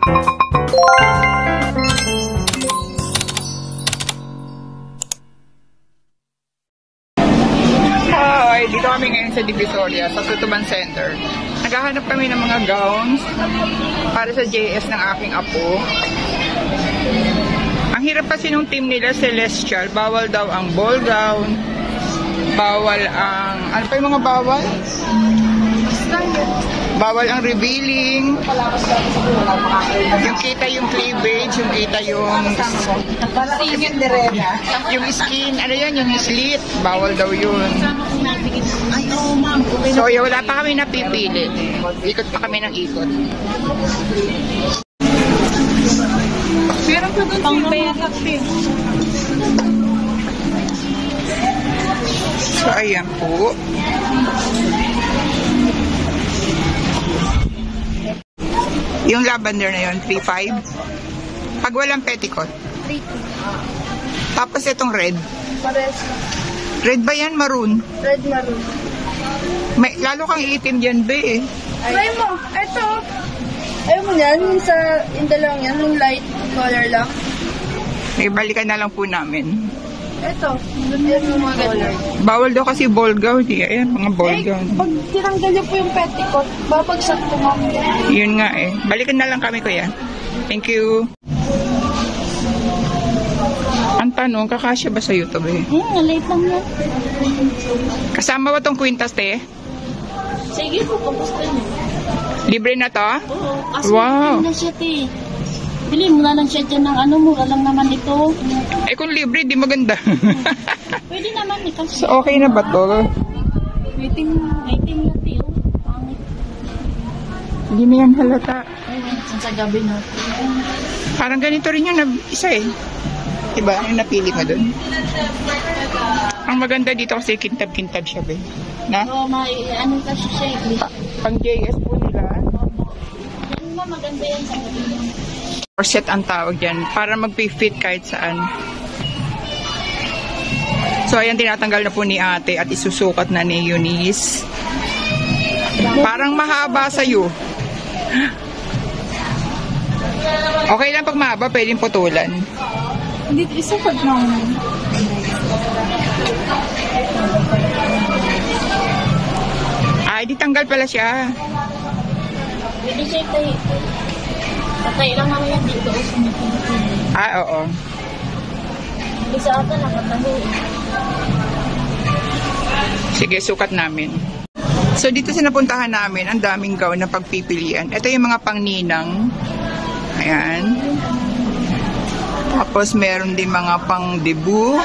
Hi! Dito kami ngayon sa Divisoria, sa Tutuban Center. Naghahanap kami ng mga gowns para sa JS ng aking apo. Ang hirap kasi nung team nila, Celestial. Bawal daw ang ball gown. Bawal ang... Ano pa yung mga bawal? Bawal ang revealing. Yung kita yung cleavage, yung kita yung... Yung skin, ano yan, yung slit. Bawal daw yun. So, wala pa kami napipili. Ikot pa kami ng ikot. Meron pa doon pang pera. So, ayan po. Yung lavender na yun, 3.5. Pag walang petticoat. 3.2. Tapos itong red. Pares. Red ba yan? Maroon? Red maroon. May, lalo kang iitim dyan, be eh. Try mo. Ito. Ayaw mo yan. Yung dalawang yan. Yung light color lang. May balikan na lang po namin. Ito. Yung mga color. Bawal daw kasi ball gown. Ayan, mga ball gown. Pag tinanggal niyo po yung petticoat, babagsak po mami. Yun nga eh. Balikan na lang kami, kuya. Thank you. Ang tanong, kakasya ba sa YouTube eh? Late lang yan. Kasama ba tong kwintas, te? Sige po, kamusta niyo? Libre na to? Oo. Wow. Na siya, te. Bilhin mo na lang siya dyan ng mura lang naman ito. Eh kung libre, di maganda. Pwede naman eh. Kasi So okay na ba to? Waiting na, te. Pangit. Hindi na yan halata. Sa gabi na. Parang ganito rin yun, isa eh. Diba? Yung napili mo dun. Ang maganda dito kasi kintab-kintab siya, be. Na? Oo, ano kasi siya eh. Pang JS po nila. Yan ba, maganda yan sa gabi. Corset ang tawag yan. Para mag-fit kahit saan. So, ayan, tinatanggal na po ni ate at isusukat na ni Eunice. Parang mahaba sa'yo. Okay lang pag mahaba, pwedeng putulan. Hindi, isukat lang. Ay, di tanggal pala siya. Pwede siya tayo. Patay lang naman yan dito. Ah, oo. Isa ata nakataho. Sige, sukat namin. So, dito sa napuntahan namin, ang daming gown na pagpipilian. Ito yung mga pangninang. Ayan. Tapos, meron din mga pang-debut.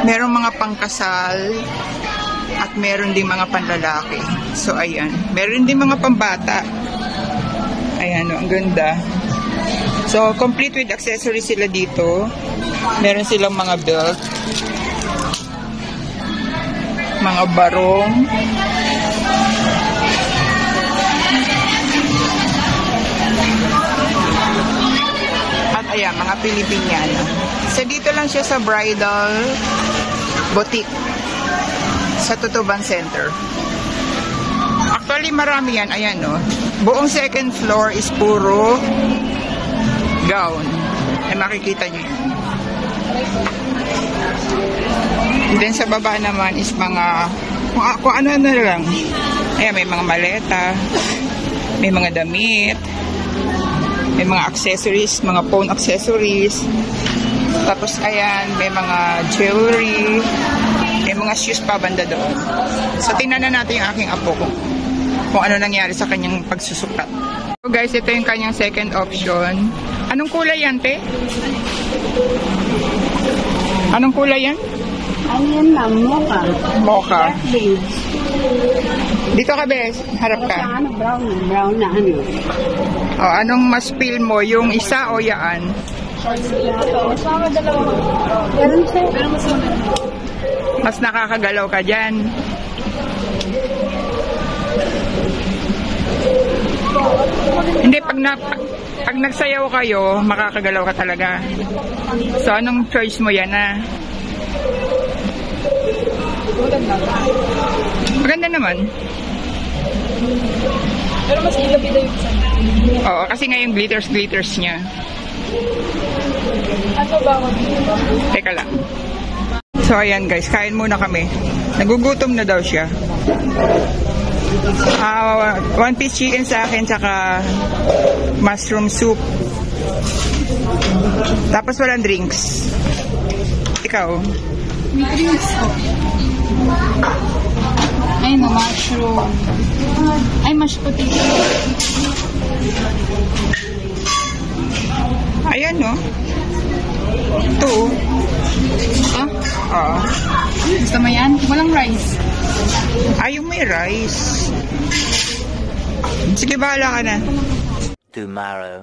Meron mga pangkasal. At meron din mga panlalaki. So, ayan. Meron din mga pambata. Ayan, ang ganda. So, complete with accessories sila dito. Meron silang mga belt. Mga barong. At ayan, mga Pilipiniana. So, dito lang siya sa bridal boutique sa Tutuban Center. Actually, marami yan. Ayan, no. Buong second floor is puro gown. Ay, makikita nyo yan. And then, sa baba naman is mga kung ano na lang. Ayan, may mga maleta. May mga damit. May mga accessories, mga phone accessories. Tapos, ayan, may mga jewelry. May mga shoes pa banda doon. So, tingnan na natin yung aking apo kung ano nangyari sa kanyang pagsusukat. So, guys, ito yung kanyang second option. Anong kulay yan, te? Anong kulay yan? Ayan na, mocha. Mocha. Beads. Dito ka, Bes. Harap ka. Ano, brown na ano. O, anong mas feel mo? Yung isa o yaan? Sama dalawa. Meron siya. Pero mas maganda. Mas nakakagalaw ka dyan. Hindi, pag nagsayaw kayo, makakagalaw ka talaga. So, anong choice mo yan, ha? Maganda naman. Pero mas ilapida yung isa. Oo, kasi nga yung glitters niya. Ano ba ako dito? Teka lang. So, ayan guys, kain muna kami. Nagugutom na daw siya. 1 piece chicken sa akin, tsaka mushroom soup. Tapos walang drinks. Ikaw? May drinks ko. Ay, no, mushroom. Ay, mashed potato. Ayan, no? Ito. Ah? Oo. Gusto mo yan? Walang rice. Yung may rice. Sige, bahala ka na. Tomorrow.